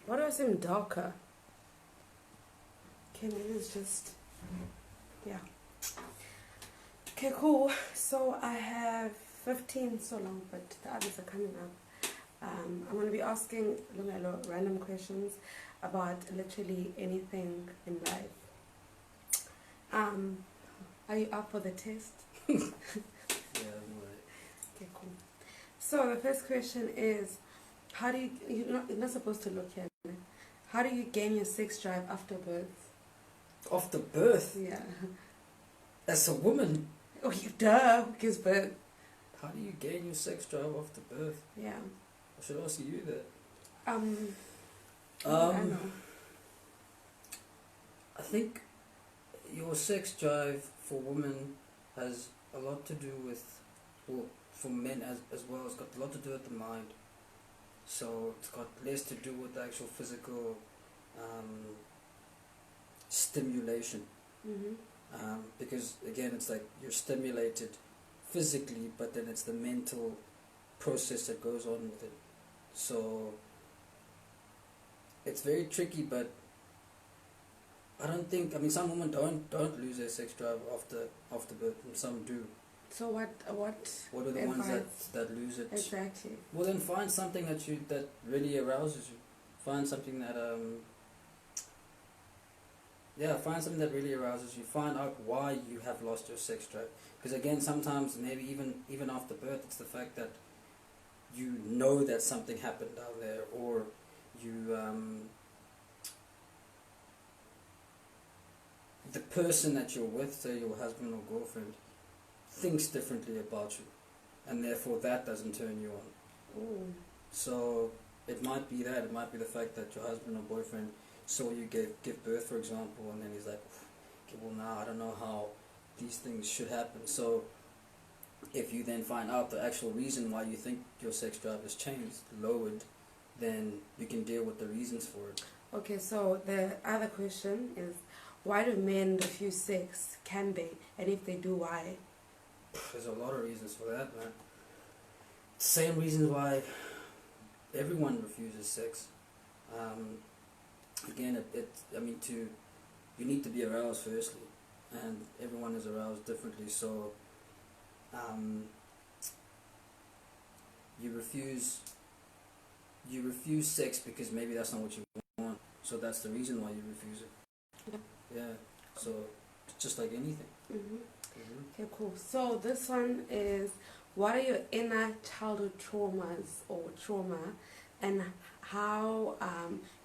What do I seem darker? Okay, maybe it's just, yeah. Okay, cool. So I have 15 so long, but the others are coming up. I'm going to be asking Lungelo random questions about literally anything in life. Are you up for the test? Yeah, I'm alright. Okay, cool. So the first question is, how do you, you're not supposed to look here. How do you gain your sex drive after birth? After birth? Yeah. As a woman? Oh, duh. Who gives birth? How do you gain your sex drive after birth? Yeah. I should ask you that. I know. I think your sex drive for women has a lot to do with, well, for men as well, it's got a lot to do with the mind. So it's got less to do with the actual physical stimulation. Mm-hmm. Because again, it's like you're stimulated physically, but then it's the mental process that goes on with it. So it's very tricky, but I don't think, I mean, some women don't lose their sex drive after birth, and some do. So what are the ones that lose it? Exactly. Well, then find something that really arouses you. Find something that find something that really arouses you. Find out why you have lost your sex drive. Because again, sometimes maybe even after birth, it's the fact that you know that something happened down there, or you the person that you're with, say your husband or girlfriend, thinks differently about you, and therefore that doesn't turn you on. Ooh. So it might be that. It might be the fact that your husband or boyfriend saw you give birth, for example, and then he's like, okay, well now I don't know how these things should happen. So if you then find out the actual reason why you think your sex drive has changed, lowered, then you can deal with the reasons for it. Okay, so the other question is, why do men refuse sex? Can they? And if they do, why? There's a lot of reasons for that, man. Same reasons why everyone refuses sex. Again, you need to be aroused firstly, and everyone is aroused differently. So, you refuse sex because maybe that's not what you want. So that's the reason why you refuse it. Yeah. Yeah. So just like anything. Mm-hmm. Okay, cool. So this one is, what are your inner childhood traumas or trauma, and how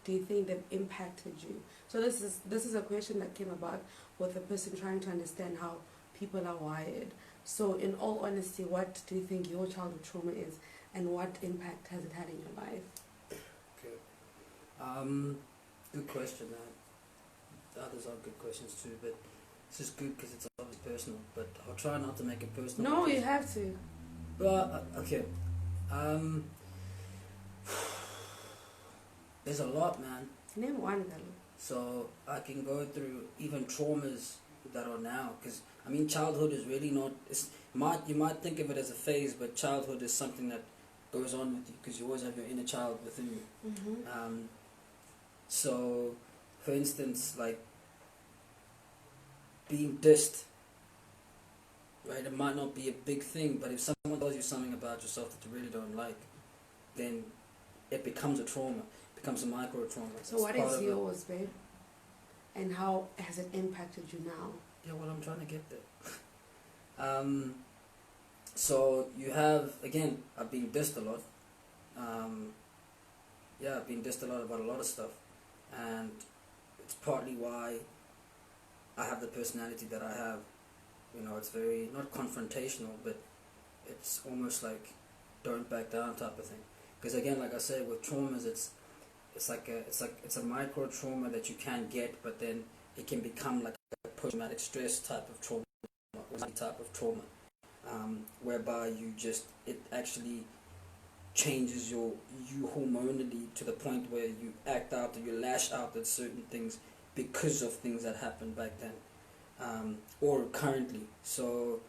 do you think they've impacted you? So this is a question that came about with a person trying to understand how people are wired. So in all honesty, what do you think your childhood trauma is, and what impact has it had in your life? Okay. Good question, man. The others are good questions too, but this is good because it's obviously personal, but I'll try not to make it personal. No, you have to. But, okay. There's a lot, man. Name one, girl. So I can go through even traumas that are now, because I mean, childhood is really not. You might think of it as a phase, but childhood is something that goes on with you because you always have your inner child within you. Mm-hmm. So, for instance, like being dissed, right? It might not be a big thing, but if someone tells you something about yourself that you really don't like, then it becomes a trauma. Becomes a micro trauma. So what is yours, babe? And how has it impacted you now? Yeah, well, I'm trying to get there. So you have, again, I've been dissed a lot. I've been dissed a lot about a lot of stuff, and it's partly why I have the personality that I have. You know, it's very not confrontational, but it's almost like don't back down type of thing. Because again, like I said, with traumas, it's a micro trauma that you can get, but then it can become like a post-traumatic stress type of trauma, whereby it actually changes you hormonally to the point where you act out or you lash out at certain things because of things that happened back then, or currently. So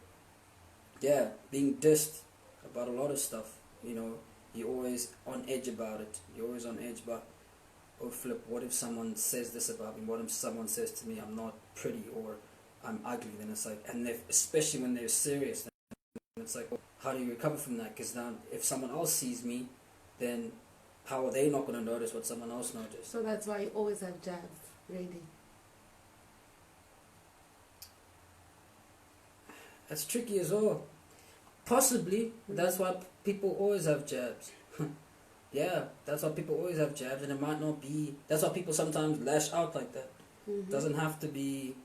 yeah, being dissed about a lot of stuff, you know, you're always on edge about it. You're always on edge, but oh flip, what if someone says this about me? What if someone says to me I'm not pretty or I'm ugly? Then it's like, and especially when they're serious, then it's like, well, how do you recover from that? Because now if someone else sees me, then how are they not going to notice what someone else noticed? So that's why you always have jabs ready. That's tricky as well. Possibly. That's why people always have jabs. Yeah, that's why people always have jabs, and it might not be. That's why people sometimes lash out like that. Mm-hmm. Doesn't have to be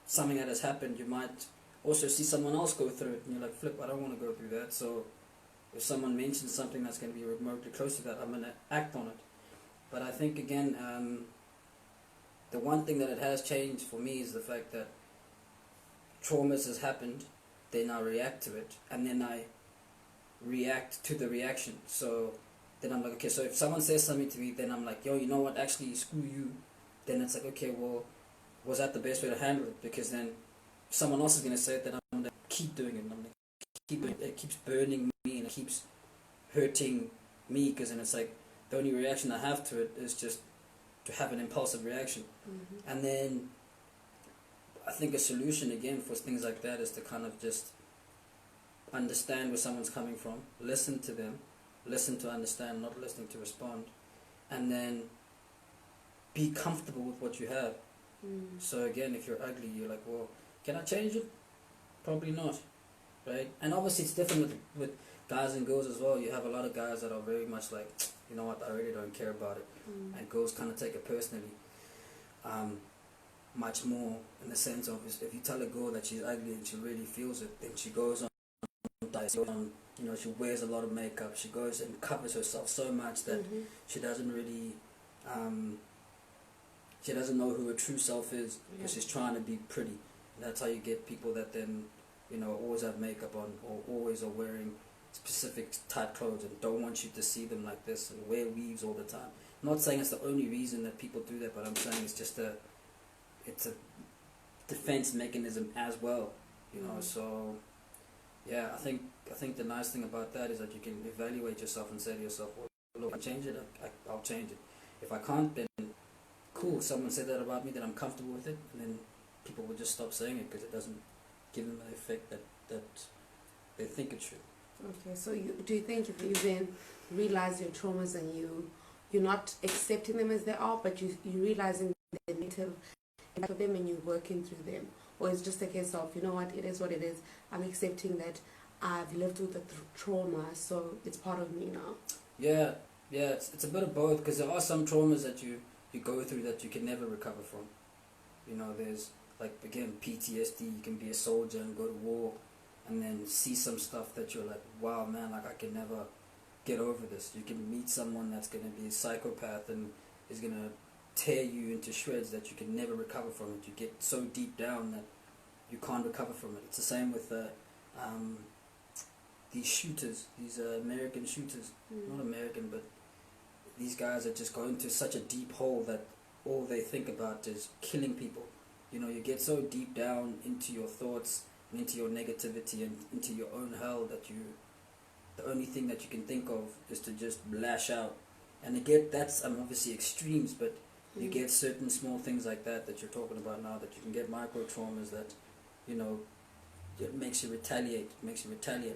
something that has happened. You might also see someone else go through it, and you're like, flip, I don't want to go through that. So if someone mentions something that's going to be remotely close to that, I'm going to act on it. But I think, again, the one thing that it has changed for me is the fact that traumas has happened, then I react to it, and then I react to the reaction. So then I'm like, okay, so if someone says something to me, then I'm like, yo, you know what, actually, screw you. Then it's like, okay, well, was that the best way to handle it? Because then someone else is going to say it, then I'm going to keep doing it. And I'm going to keep doing it. It keeps burning me, and it keeps hurting me, because then it's like, the only reaction I have to it is just to have an impulsive reaction. Mm-hmm. And then I think a solution, again, for things like that is to kind of just understand where someone's coming from, listen to them, listen to understand, not listening to respond, and then be comfortable with what you have. So again, if you're ugly, you're like, well, can I change it? Probably not, right? And obviously it's different with guys and girls as well. You have a lot of guys that are very much like, you know what, I really don't care about it. And girls kind of take it personally. Much more in the sense of, if you tell a girl that she's ugly and she really feels it, then she goes on, you know, she wears a lot of makeup, she goes and covers herself so much that she doesn't really, she doesn't know who her true self is, because she's trying to be pretty. And that's how you get people that then, you know, always have makeup on, or always are wearing specific type clothes and don't want you to see them like this, and wear weaves all the time. I'm not saying it's the only reason that people do that, but I'm saying it's just it's a defense mechanism as well, you know. So yeah, I think the nice thing about that is that you can evaluate yourself and say to yourself, well, look, I change it, I'll change it. If I can't, then cool, someone said that about me, then I'm comfortable with it, and then people will just stop saying it, because it doesn't give them the effect that they think it should. Okay, so do you think if you then realize your traumas and you're not accepting them as they are, but you're realizing the negative impact of them and you're working through them? Or it's just a case of, you know what, it is what it is, I'm accepting that I've lived with the trauma, so it's part of me now? Yeah, it's a bit of both, because there are some traumas that you go through that you can never recover from. You know, there's, like, again, PTSD. You can be a soldier and go to war and then see some stuff that you're like, wow, man, like, I can never get over this. You can meet someone that's going to be a psychopath and is going to tear you into shreds that you can never recover from it. You get so deep down that you can't recover from it. It's the same with these shooters, these American shooters. Not American, but these guys that just go into such a deep hole that all they think about is killing people. You know, you get so deep down into your thoughts and into your negativity and into your own hell that the only thing that you can think of is to just lash out. And again, that's obviously extremes, but you get certain small things like that you're talking about now, that you can get micro traumas that, you know, it makes you retaliate,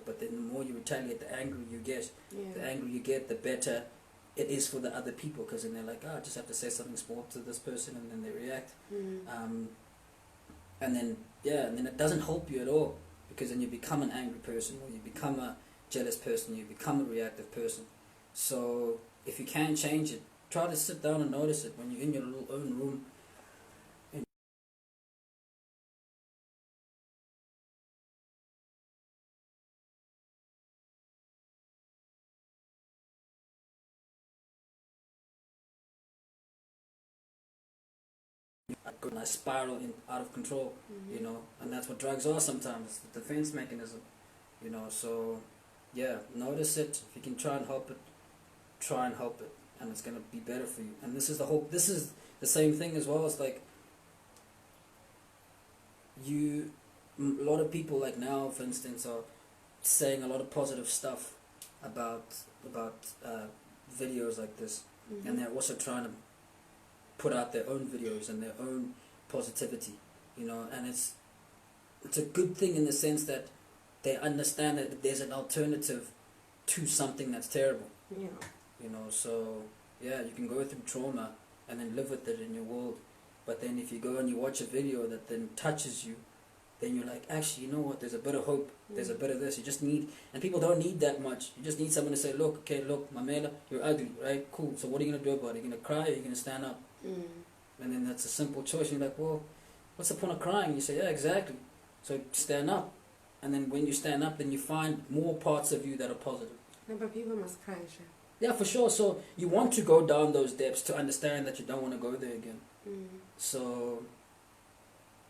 but then the more you retaliate, the angrier you get. The angrier you get, the better it is for the other people, because then they're like, I just have to say something small to this person, and then they react. And then it doesn't help you at all, because then you become an angry person, or you become a jealous person, you become a reactive person. So if you can change it, try to sit down and notice it when you're in your little own room. And I spiral out of control, you know, and that's what drugs are sometimes. It's the defense mechanism, you know. So yeah, notice it. If you can try and help it, and it's gonna be better for you. And this is the same thing as well. It's like a lot of people, like now, for instance, are saying a lot of positive stuff about videos like this, and they're also trying to put out their own videos and their own positivity, you know, and it's a good thing in the sense that they understand that there's an alternative to something that's terrible. Yeah. You know, so yeah, you can go through trauma and then live with it in your world. But then if you go and you watch a video that then touches you, then you're like, actually, you know what, there's a bit of hope, there's a bit of this. You just need, and people don't need that much. You just need someone to say, look, okay, look, Mamela, you're ugly, right? Cool. So what are you going to do about it? Are you going to cry or are you going to stand up? And then that's a simple choice. You're like, well, what's the point of crying? You say, yeah, exactly. So stand up. And then when you stand up, then you find more parts of you that are positive. No, but people must cry, sure. Yeah, for sure. So you want to go down those depths to understand that you don't want to go there again. So,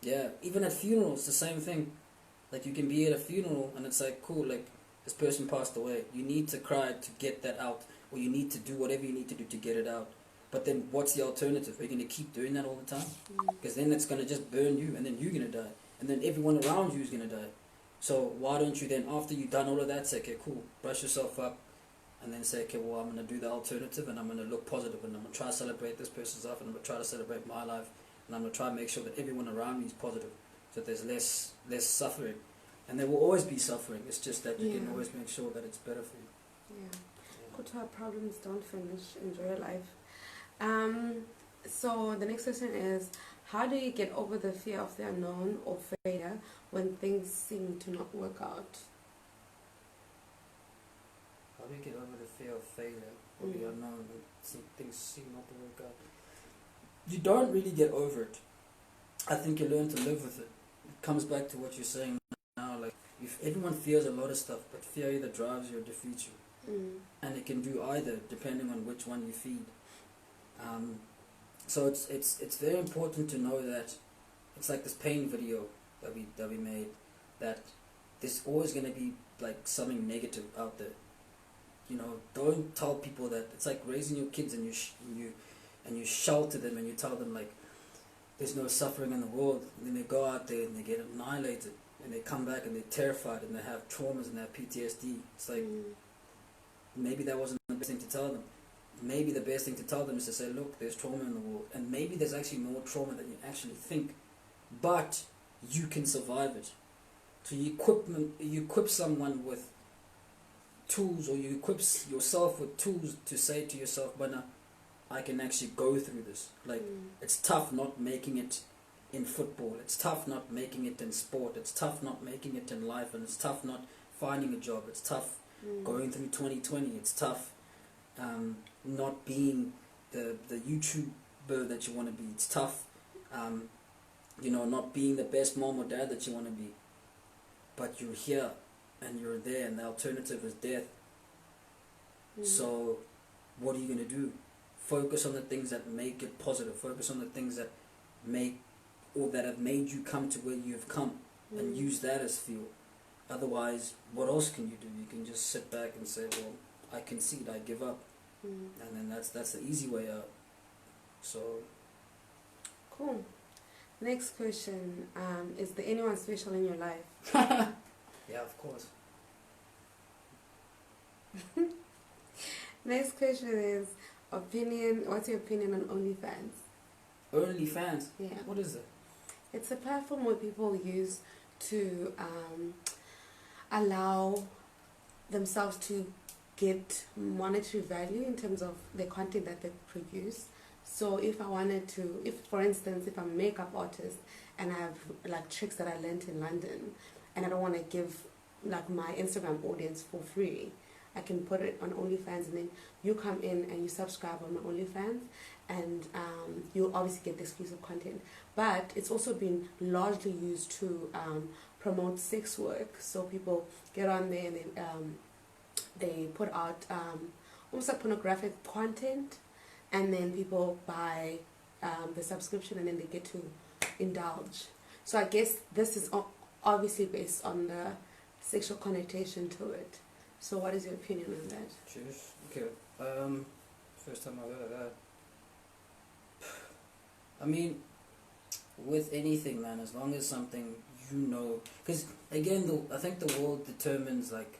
yeah, even at funerals, the same thing. Like, you can be at a funeral and it's like, cool, like, this person passed away. You need to cry to get that out. Or you need to do whatever you need to do to get it out. But then what's the alternative? Are you going to keep doing that all the time? Because then it's going to just burn you and then you're going to die. And then everyone around you is going to die. So why don't you then, after you've done all of that, say, okay, cool, brush yourself up. And then say, okay, well, I'm going to do the alternative and I'm going to look positive and I'm going to try to celebrate this person's life and I'm going to try to celebrate my life and I'm going to try to make sure that everyone around me is positive so that there's less suffering. And there will always be suffering. It's just that you can always make sure that it's better for you. Yeah. Go to our problems, don't finish, enjoy your life. So the next question is, how do you get over the fear of the unknown or failure when things seem to not work out? How do you get over the fear of failure or the unknown when things seem not to work out? You don't really get over it. I think you learn to live with it. It comes back to what you're saying now. Like, if everyone fears a lot of stuff, but fear either drives you or defeats you. And it can do either, depending on which one you feed. So it's very important to know that it's like this pain video that we made, that there's always going to be like something negative out there. You know, don't tell people that. It's like raising your kids and you shelter them and you tell them like there's no suffering in the world, and then they go out there and they get annihilated and they come back and they're terrified and they have traumas and they have PTSD. It's like maybe that wasn't the best thing to tell them. Maybe the best thing to tell them is to say, look, there's trauma in the world, and maybe there's actually more trauma than you actually think, but you can survive it. So you equip someone with tools, or you equip yourself with tools to say to yourself, but I can actually go through this. Like, it's tough not making it in football, it's tough not making it in sport, it's tough not making it in life, and it's tough not finding a job, it's tough going through 2020, it's tough not being the YouTuber that you want to be, it's tough you know, not being the best mom or dad that you want to be, but you're here and you're there, and the alternative is death. So what are you going to do? Focus on the things that make it positive. Focus on the things that make, or that have made you come to where you've come, and use that as fuel. Otherwise, what else can you do? You can just sit back and say, well, I concede, I give up. And then that's the easy way out. So cool. Next question, is there anyone special in your life? yeah, of course. Next question is what's your opinion on OnlyFans? OnlyFans? Yeah. What is it? It's a platform where people use to allow themselves to get monetary value in terms of the content that they produce. So if I wanted to, for instance, if I'm a makeup artist and I have like tricks that I learned in London and I don't want to give like my Instagram audience for free, I can put it on OnlyFans, and then you come in and you subscribe on my OnlyFans, and you'll obviously get the exclusive content. But it's also been largely used to promote sex work. So people get on there and they put out almost like pornographic content, and then people buy the subscription and then they get to indulge. So I guess this is obviously based on the sexual connotation to it. So what is your opinion on that? Cheers. Okay. First time I've heard of that. I mean, with anything, man, as long as something you know, because again, I think the world determines, like,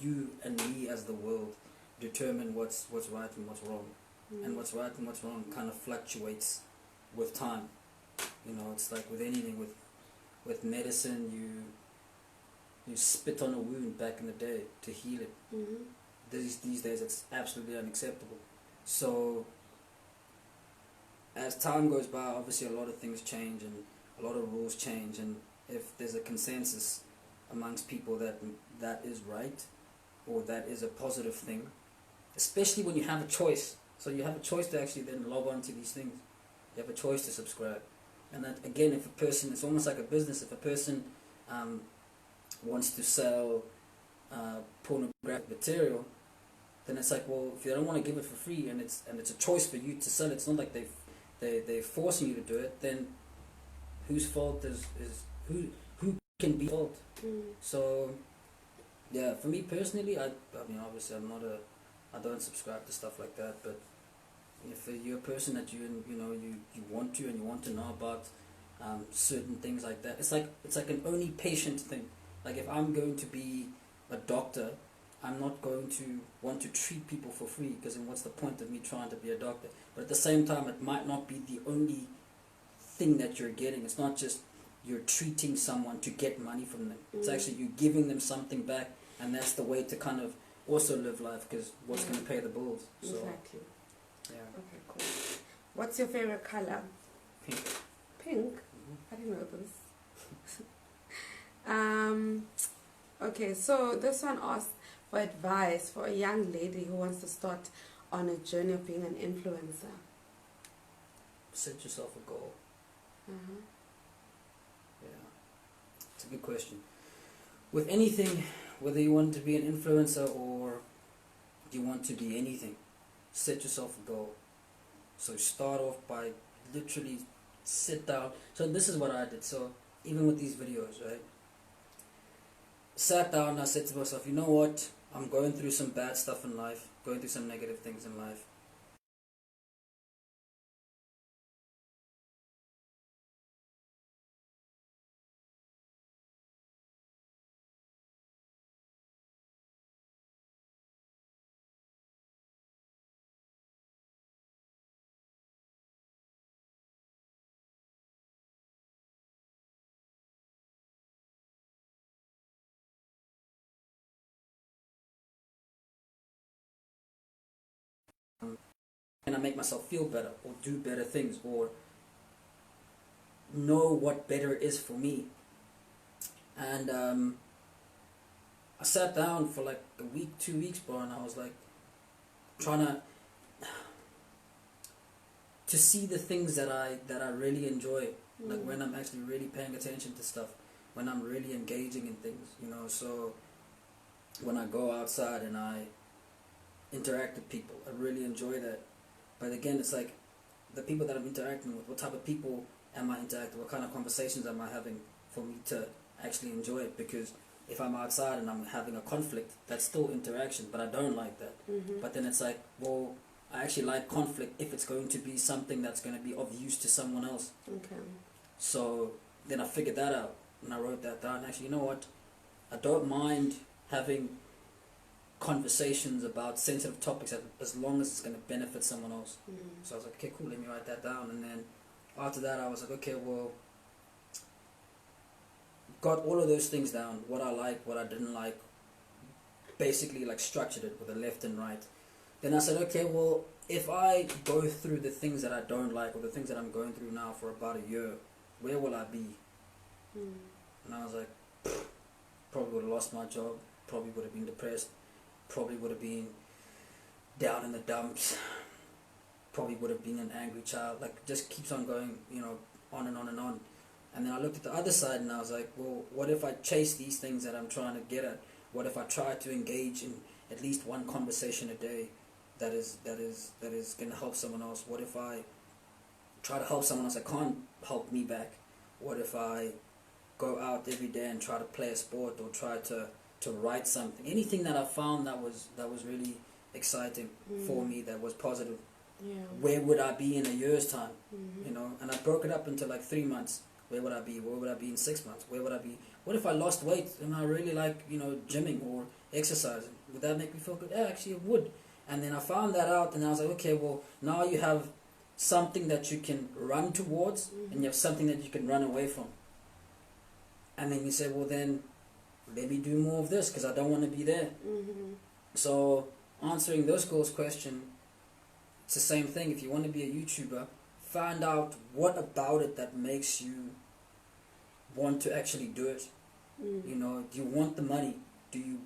you and me as the world determine what's right and what's wrong. and what's right and what's wrong kind of fluctuates with time. You know, it's like with anything, with medicine, you spit on a wound back in the day to heal it. These days it's absolutely unacceptable. So as time goes by, obviously a lot of things change and a lot of rules change, and if there's a consensus amongst people that is right or that is a positive thing, especially when you have a choice. So you have a choice to actually then log on to these things. You have a choice to subscribe. And that, again, if a person, it's almost like a business. If a person wants to sell pornographic material, then it's like, well, if you don't want to give it for free and it's a choice for you to sell, it's not like they're forcing you to do it, then whose fault is who can be at fault? So yeah, for me personally, I mean, obviously I don't subscribe to stuff like that, but if you're a person that you want to know about certain things like that, it's like an only patient thing. Like if I'm going to be a doctor, I'm not going to want to treat people for free, because then what's the point of me trying to be a doctor? But at the same time, it might not be the only thing that you're getting. It's not just you're treating someone to get money from them. It's actually you giving them something back, and that's the way to kind of also live life, because what's going to pay the bills? So, exactly. Yeah. Okay, cool. What's your favorite color? Pink. Pink? I didn't know this. Okay, so this one asks for advice for a young lady who wants to start on a journey of being an influencer. Set yourself a goal. Yeah, it's a good question. With anything, whether you want to be an influencer or you want to be anything, set yourself a goal. So start off by literally sit down. So this is what I did. So even with these videos, right? Sat down and I said to myself, you know what? I'm going through some bad stuff in life, going through some negative things in life. And I make myself feel better or do better things or know what better is for me. And I sat down for like a week, 2 weeks, bro, and I was like trying to see the things that I really enjoy, like when I'm actually really paying attention to stuff, when I'm really engaging in things, you know. So when I go outside and I interact with people, I really enjoy that. But again, it's like the people that I'm interacting with, what type of people am I interacting with, what kind of conversations am I having for me to actually enjoy it? Because if I'm outside and I'm having a conflict, that's still interaction, but I don't like that. But then it's like, well, I actually like conflict if it's going to be something that's going to be of use to someone else. Okay. So then I figured that out and I wrote that down. Actually, you know what? I don't mind having conversations about sensitive topics as long as it's going to benefit someone else. So I was like, okay, cool, let me write that down. And then after that I was like, okay, well, got all of those things down, what I like, what I didn't like, basically like structured it with a left and right. Then I said, okay, well, if I go through the things that I don't like or the things that I'm going through now for about a year, where will I be? And I was like, probably would have lost my job, probably would have been depressed, probably would have been down in the dumps, probably would have been an angry child. Like, just keeps on going, you know, on and on and on. And then I looked at the other side and I was like, well, what if I chase these things that I'm trying to get at? What if I try to engage in at least one conversation a day that is going to help someone else? What if I try to help someone else that can't help me back? What if I go out every day and try to play a sport or try to write something? Anything that I found that was really exciting for me, that was positive. Yeah. Where would I be in a year's time? You know, and I broke it up into like 3 months. Where would I be? Where would I be in 6 months? Where would I be? What if I lost weight and I really like, you know, gymming or exercising? Would that make me feel good? Yeah, actually it would. And then I found that out, and I was like, okay, well, now you have something that you can run towards, and you have something that you can run away from. And then you say, well, then let me do more of this because I don't want to be there. So answering this girl's question, it's the same thing. If you want to be a YouTuber, find out what about it that makes you want to actually do it. You know, do you want the money? Do you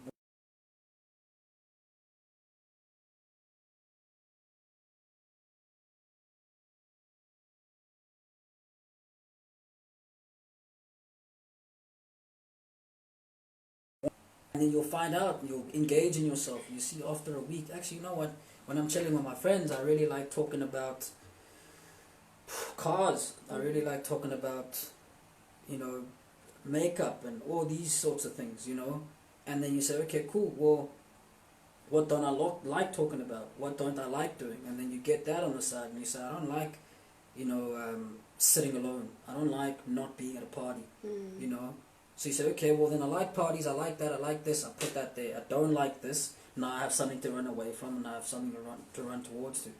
and then you'll find out, you'll engage in yourself. You see after a week, actually, you know what? When I'm chilling with my friends, I really like talking about cars. I really like talking about, you know, makeup and all these sorts of things, you know. And then you say, okay, cool, well, what don't I like talking about? What don't I like doing? And then you get that on the side and you say, I don't like, you know, sitting alone. I don't like not being at a party, you know. So you say, okay, well then I like parties, I like that, I like this, I put that there. I don't like this, now I have something to run away from and I have something to run towards to.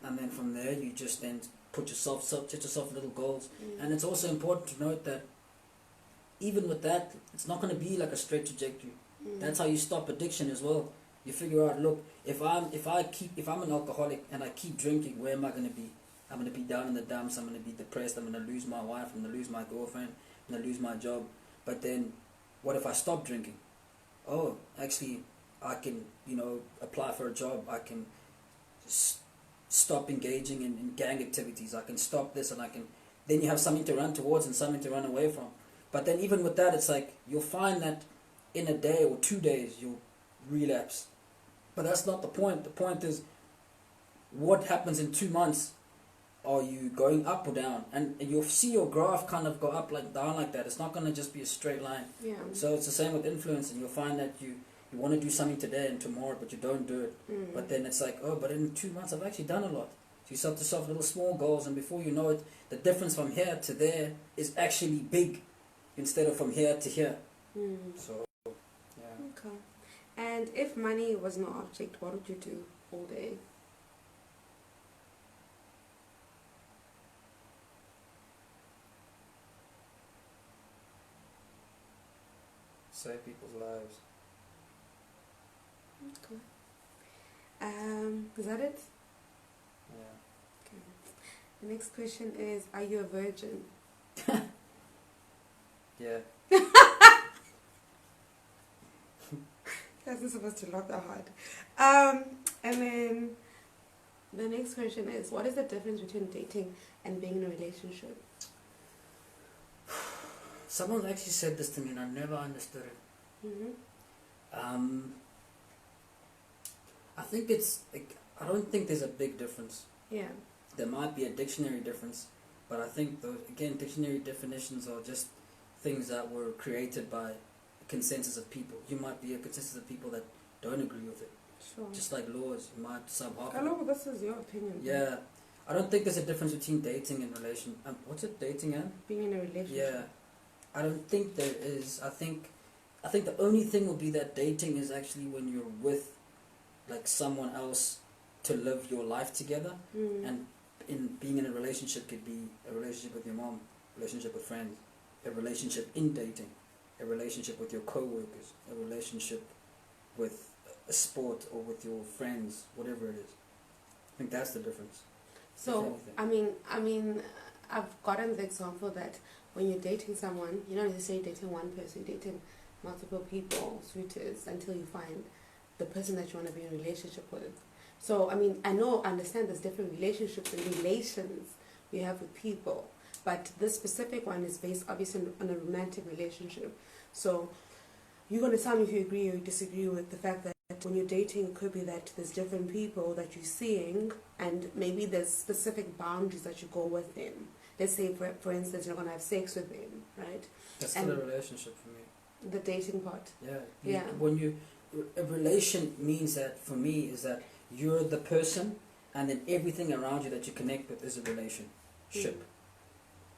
And then from there you just then set yourself little goals. And it's also important to note that even with that, it's not going to be like a straight trajectory. That's how you stop addiction as well. You figure out, look, if I'm an alcoholic and I keep drinking, where am I going to be? I'm going to be down in the dumps, I'm going to be depressed, I'm going to lose my wife, I'm going to lose my girlfriend, I'm going to lose my job. But then, what if I stop drinking? Oh, actually, I can, you know, apply for a job. I can stop engaging in gang activities. I can stop this and I can... Then you have something to run towards and something to run away from. But then even with that, it's like, you'll find that in a day or 2 days, you'll relapse. But that's not the point. The point is, what happens in 2 months? Are you going up or down? And you'll see your graph kind of go up, like down like that. It's not going to just be a straight line. Yeah. So it's the same with influencing. You'll find that you want to do something today and tomorrow, but you don't do it. But then it's like, oh, but in 2 months I've actually done a lot. So you set yourself little small goals, and before you know it, the difference from here to there is actually big instead of from here to here. So, yeah. Okay. And if money was no object, what would you do all day? Save people's lives. Okay. Is that it? Yeah. Okay. The next question is, are you a virgin? Yeah. That's not supposed to laugh that hard. And then the next question is, what is the difference between dating and being in a relationship? Someone actually said this to me and I never understood it. I think it's like, I don't think there's a big difference. Yeah. There might be a dictionary difference, but I think again, dictionary definitions are just things that were created by a consensus of people. You might be a consensus of people that don't agree with it. Sure. Just like laws, you might I know, but this is your opinion. Yeah. I don't think there's a difference between dating and relation. What's it, dating and? Being in a relationship. Yeah. I don't think there is. I think the only thing will be that dating is actually when you're with like someone else to live your life together. And in being in a relationship could be a relationship with your mom, a relationship with friends, a relationship in dating, a relationship with your co-workers, a relationship with a sport or with your friends, whatever it is. I think that's the difference. So, I mean, I've gotten the example that when you're dating someone, you're not necessarily dating one person, you're dating multiple people, suitors, until you find the person that you want to be in a relationship with. So, I mean, I understand there's different relationships and relations we have with people, but this specific one is based obviously on a romantic relationship. So, you're going to tell me if you agree or disagree with the fact that when you're dating, it could be that there's different people that you're seeing, and maybe there's specific boundaries that you go within. Let's say, for instance, you're going to have sex with them, right? That's still a relationship for me. The dating part. Yeah. A relation means that, for me, is that you're the person, and then everything around you that you connect with is a relationship.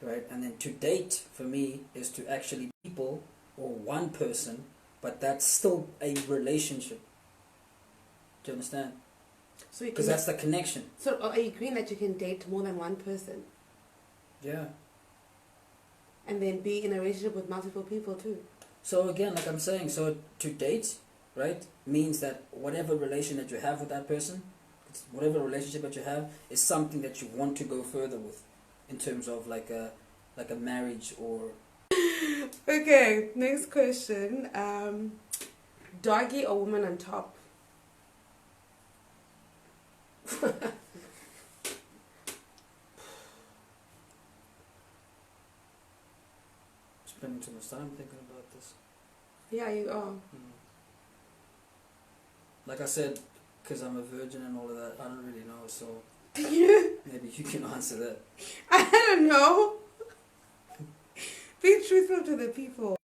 Right? And then to date, for me, is to actually people or one person, but that's still a relationship. Do you understand? So you Because can. that's the connection. So are you agreeing that you can date more than one person Yeah. and then be in a relationship with multiple people too? So again, like I'm saying, so to date, right, means that whatever relation that you have with that person, whatever relationship that you have, is something that you want to go further with, in terms of like a marriage or. Okay, next question. Doggy or woman on top? Spending too much time thinking about this. Yeah, you are. Like I said, because I'm a virgin and all of that, I don't really know. So maybe you can answer that. I don't know. Be truthful to the people.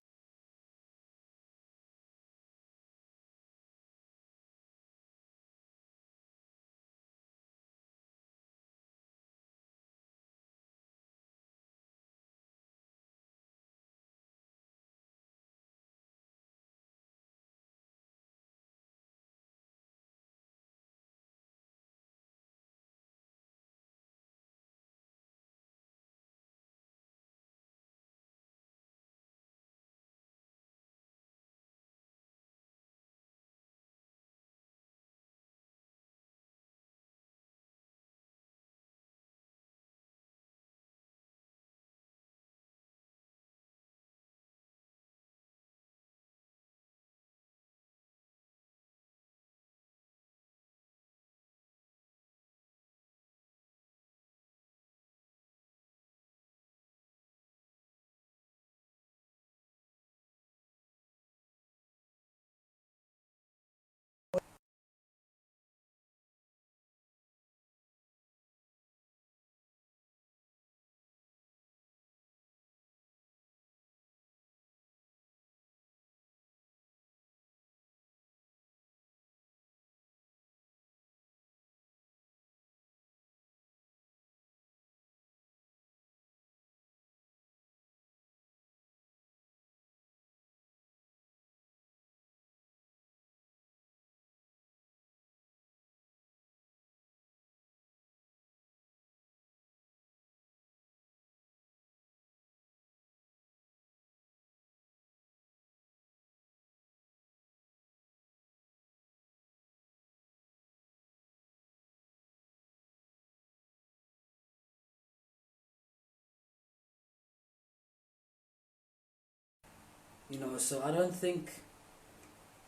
So I don't think.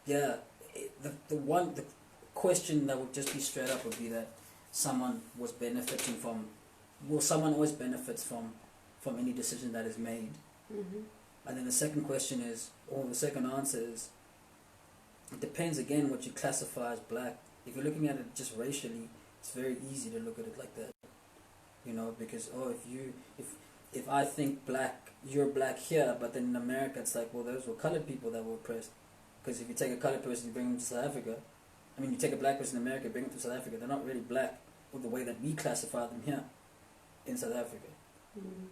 Yeah, the question that would just be straight up would be that someone was benefiting from. Well, someone always benefits from any decision that is made. Mm-hmm. And then the second question is, or the second answer is, it depends again what you classify as black. If you're looking at it just racially, it's very easy to look at it like that. Because if I think black, you're black here, but then in America it's like, well, those were colored people that were oppressed. Because if you take a colored person, you bring them to South Africa. You take a black person in America, bring them to South Africa. They're not really black with the way that we classify them here in South Africa. Mm-hmm.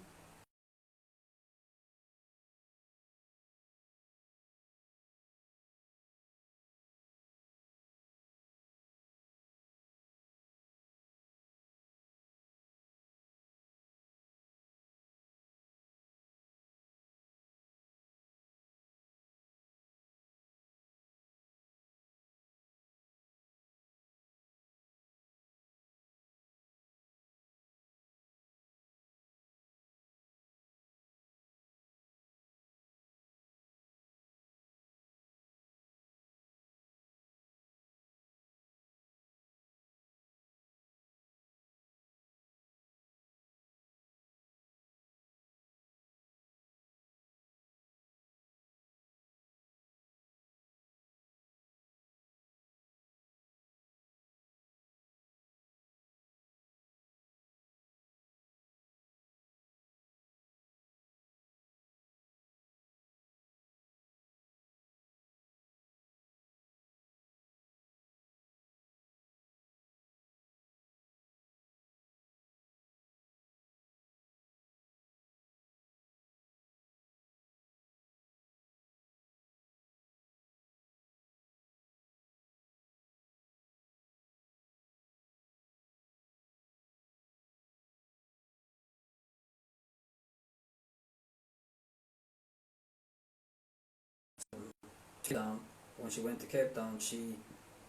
down. When she went to Cape Town, she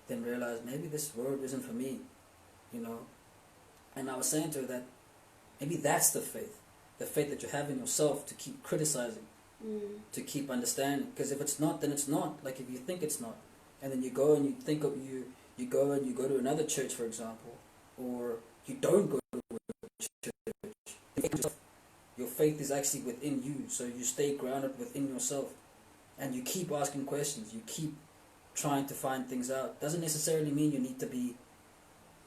then realized maybe this word isn't for me, you know. And I was saying to her that maybe that's the faith that you have in yourself to keep criticizing, to keep understanding. Because if it's not, then it's not. Like if you think it's not, and then you go and you think of you go and you go to another church, for example, or you don't go to a church. Your faith is actually within you, so you stay grounded within yourself, and you keep asking questions. You keep trying to find things out. Doesn't necessarily mean you need to be,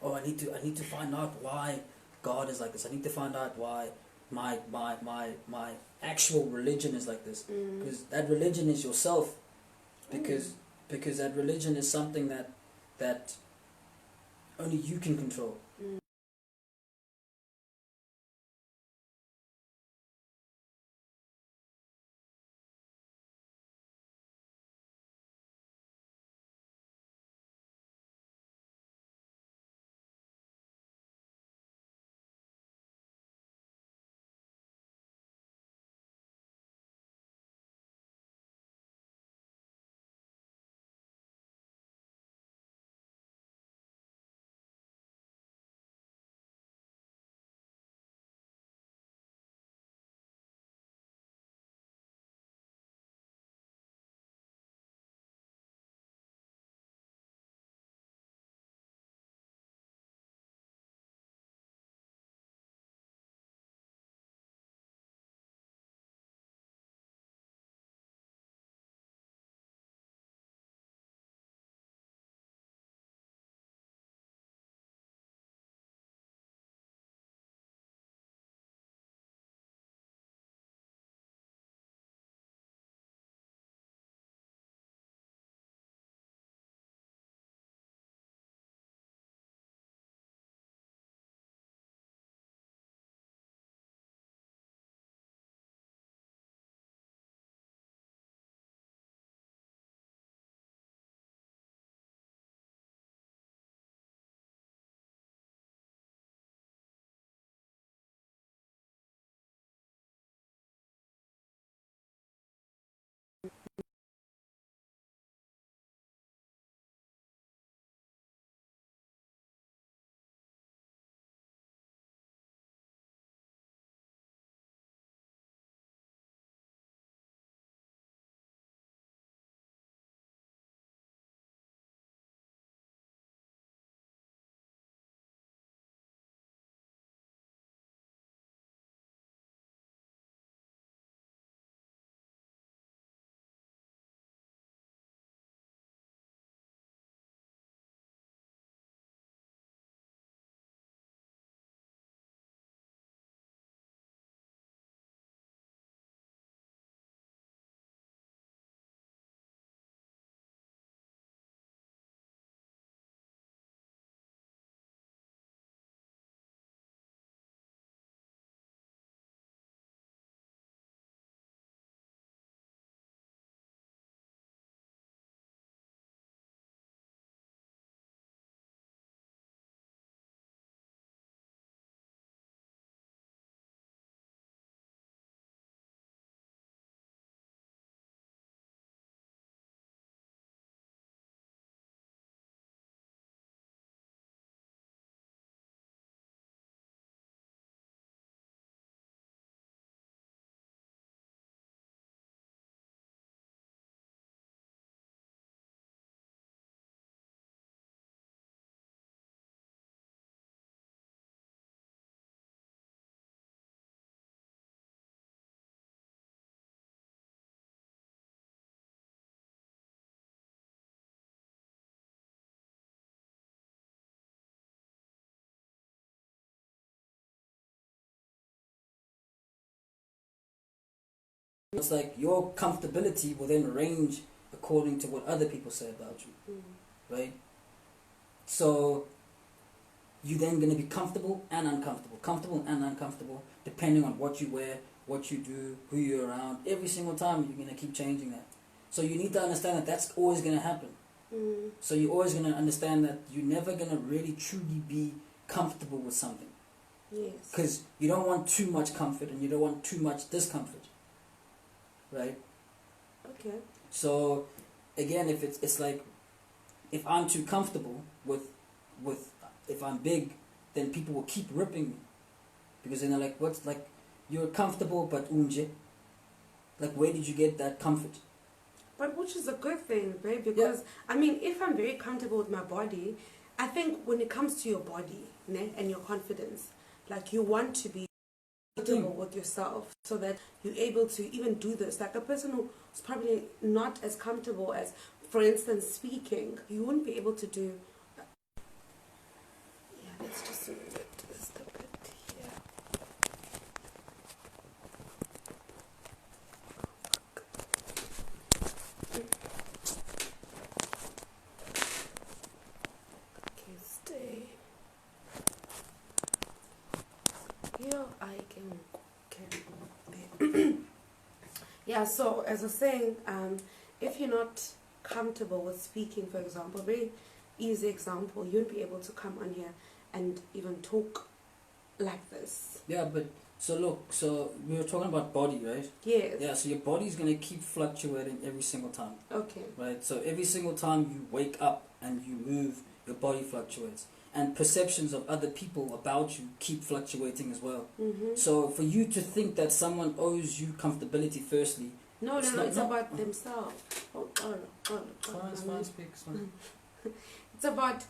oh, I need to find out why God is like this. I need to find out why my actual religion is like this. Because that religion is yourself. Because that religion is something that only you can control. It's like your comfortability will then range according to what other people say about you, right? So you're then going to be comfortable and uncomfortable, depending on what you wear, what you do, who you're around. Every single time you're going to keep changing that. So you need to understand that that's always going to happen. So you're always going to understand that you're never going to really truly be comfortable with something. Yes. Because you don't want too much comfort and you don't want too much discomfort. Right? Okay. So again, if it's like, if I'm too comfortable with if I'm big, then people will keep ripping me, because then they're like, what's like, you're comfortable but unje, like, where did you get that comfort? But which is a good thing, babe, because I mean, if I'm very comfortable with my body, I think when it comes to your body, ne, and your confidence, like, you want to be comfortable with yourself so that you're able to even do this. Like a person who's probably not as comfortable as, for instance, speaking, you wouldn't be able to do. Yeah, let's just move it just a bit here. Okay, stay. Here I can. Yeah, so as I was saying, if you're not comfortable with speaking, for example, very easy example, you won't be able to come on here and even talk like this. Yeah, but so look, so we were talking about body, right? Yes. Yeah, so your body's gonna keep fluctuating every single time. Okay. Right? So every single time you wake up and you move, your body fluctuates. And perceptions of other people about you keep fluctuating as well. Mm-hmm. So for you to think that someone owes you comfortability, firstly, No, it's about themselves. Fine, speak. It's about,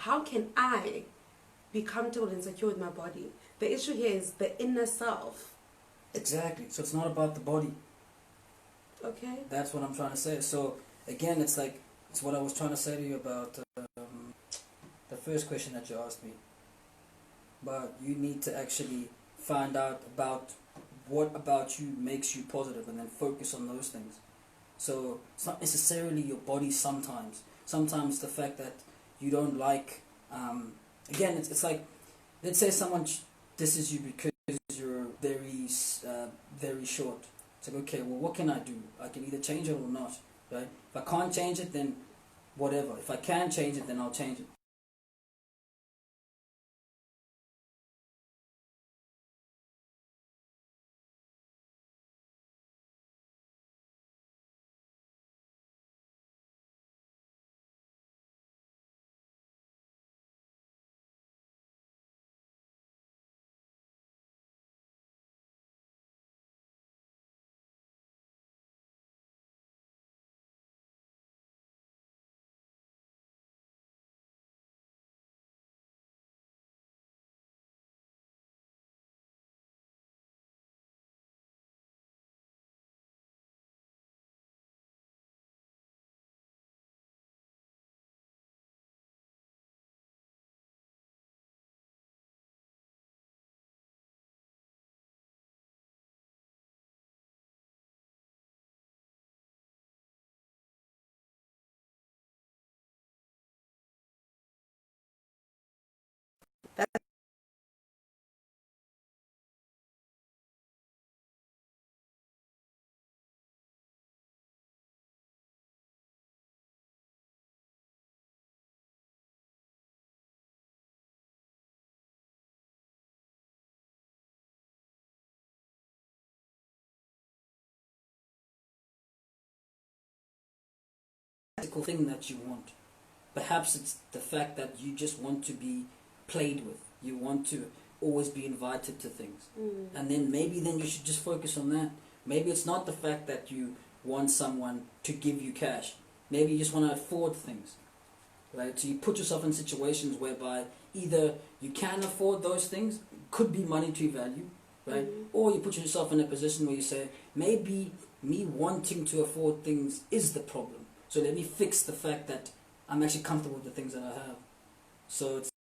how can I be comfortable and secure with my body? The issue here is the inner self. Exactly. So it's not about the body. Okay. That's what I'm trying to say. So again, it's like, it's what I was trying to say to you about the first question that you asked me. But you need to actually find out about what about you makes you positive, and then focus on those things. So it's not necessarily your body sometimes. Sometimes the fact that you don't like, again, it's like, let's say someone disses you because you're very short. It's like, okay, well, what can I do? I can either change it or not, right? If I can't change it, then whatever. If I can change it, then I'll change it. Thing that you want. Perhaps it's the fact that you just want to be played with. You want to always be invited to things. And then maybe then you should just focus on that. Maybe it's not the fact that you want someone to give you cash. Maybe you just want to afford things. Right? So you put yourself in situations whereby either you can afford those things, could be monetary value, right? Or you put yourself in a position where you say, maybe me wanting to afford things is the problem. So let me fix the fact that I'm actually comfortable with the things that I have. So it's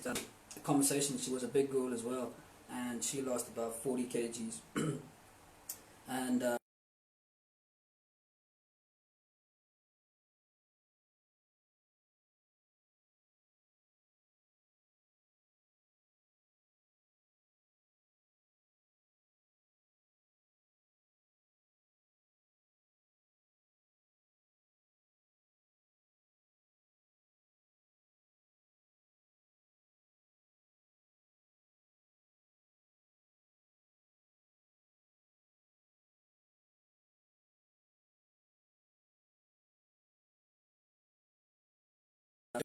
a conversation. She was a big girl as well, and she lost about 40 kgs. And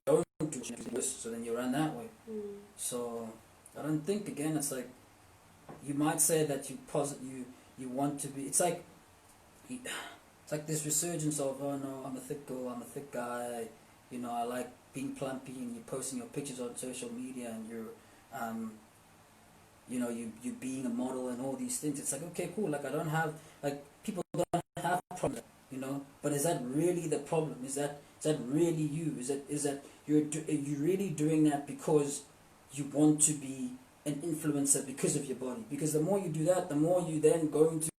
don't do this, so then you run that way. Mm. So I don't think, again, it's like you might say that you want to be. It's like this resurgence of, oh no, I'm a thick girl, I'm a thick guy. You know, I like being plumpy, and you're posting your pictures on social media, and you're you know, you being a model and all these things. It's like, okay, cool. Like, I don't have, like, people don't have problems, you know. But is that really the problem? Is that really you? Is that you really doing that because you want to be an influencer because of your body? Because the more you do that, the more you then go into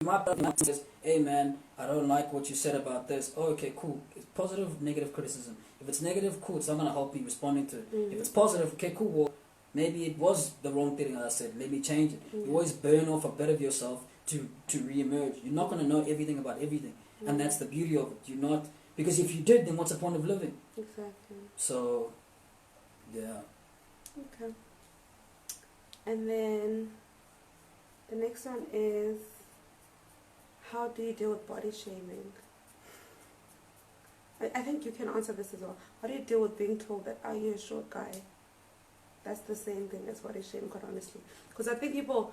my partner says, hey man, I don't like what you said about this. Oh, okay, cool. It's positive, negative criticism. If it's negative, cool, it's not going to help me responding to it. If it's positive, okay, cool, well, maybe it was the wrong thing that I said. Let me change it. You always burn off a bit of yourself to re-emerge. You're not going to know everything about everything. And that's the beauty of it. You're not, because if you did, then what's the point of living? Exactly. So, yeah. Okay. And then the next one is, how do you deal with body shaming? I think you can answer this as well. How do you deal with being told that, are you a short guy? That's the same thing as body shaming, quite honestly. Because I think people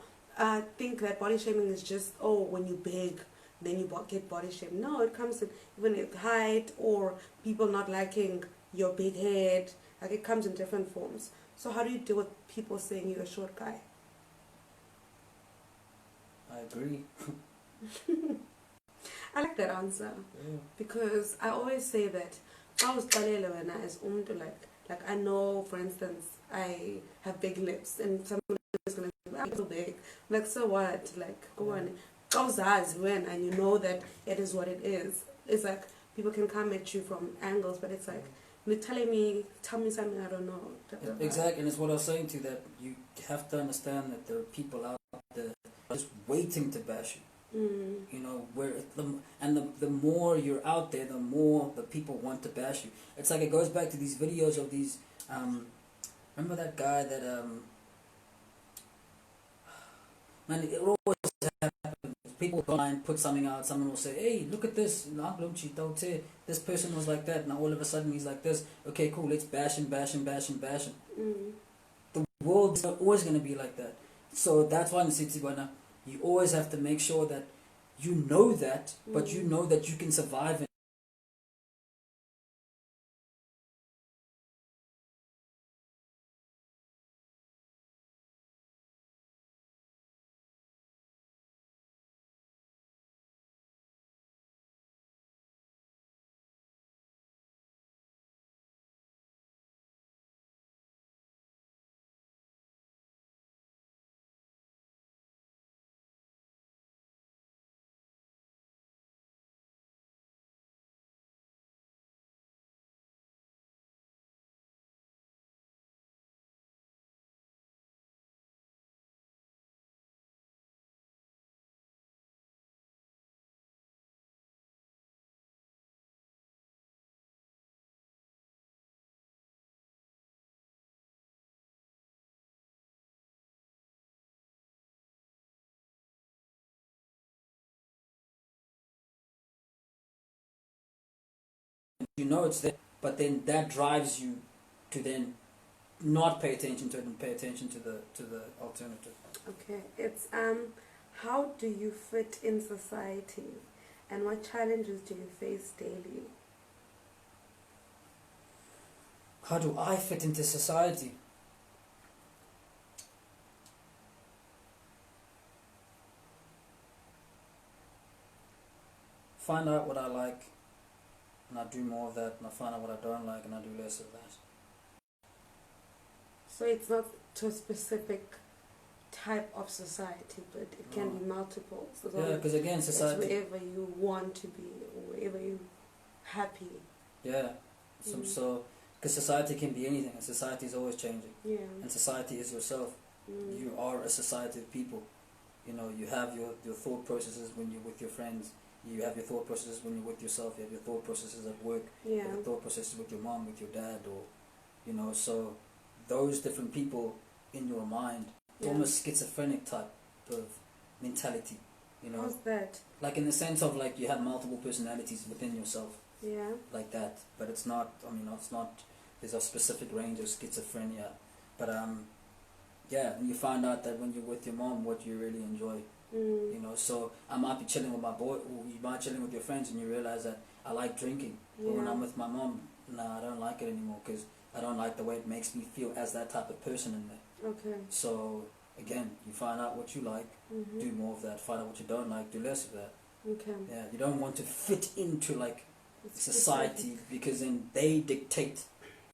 think that body shaming is just, oh, when you're big, then you get body shamed. No, it comes in even with height or people not liking your big head. Like, it comes in different forms. So how do you deal with people saying you're a short guy? I agree. I like that answer. Yeah. Because I always say that I was like I know, for instance, I have big lips and somebody is gonna say, I'm so big. Like, so what? Like, go on. When, and you know that it is what it is. It's like people can come at you from angles, but it's like you're telling me, tell me something I don't know. Exactly, and it's what I was saying to you, that you have to understand that there are people out there just waiting to bash you. You know, the more you're out there, the more the people want to bash you. It's like, it goes back to these videos of these. Remember that guy that man, it always happens. People go online, put something out. Someone will say, "Hey, look at this. This person was like that. Now all of a sudden he's like this. Okay, cool. Let's bash him, bash him, bash him, bash him." The world is always going to be like that. So that's why in the city right now, you always have to make sure that you know that, but you know that you can survive it. You know it's there, but then that drives you to then not pay attention to it and pay attention to the alternative. Okay, it's how do you fit in society, and what challenges do you face daily? How do I fit into society? Find out what I like, and I do more of that, and I find out what I don't like, and I do less of that. So it's not too specific type of society, but it can be multiple. So yeah, because again, society. it's wherever you want to be, or wherever you happy. Yeah. So, because society can be anything, and society is always changing. Yeah. And society is yourself. You are a society of people. You know, you have your thought processes when you're with your friends. You have your thought processes when you're with yourself. You have your thought processes at work. Yeah. You have your thought processes with your mom, with your dad, or, you know, so those different people in your mind, almost schizophrenic type of mentality, you know. How's that? Like in the sense of like you have multiple personalities within yourself. Yeah. Like that, but it's not. I mean, it's not. There's a specific range of schizophrenia, but yeah. And you find out that when you're with your mom, what you really enjoy. You know, so I might be chilling with my boy, or you might be chilling with your friends, and you realize that I like drinking. But when I'm with my mom, nah, I don't like it anymore because I don't like the way it makes me feel as that type of person in there. Okay. So again, you find out what you like, do more of that. Find out what you don't like, do less of that. Okay. Yeah, you don't want to fit into like society because then they dictate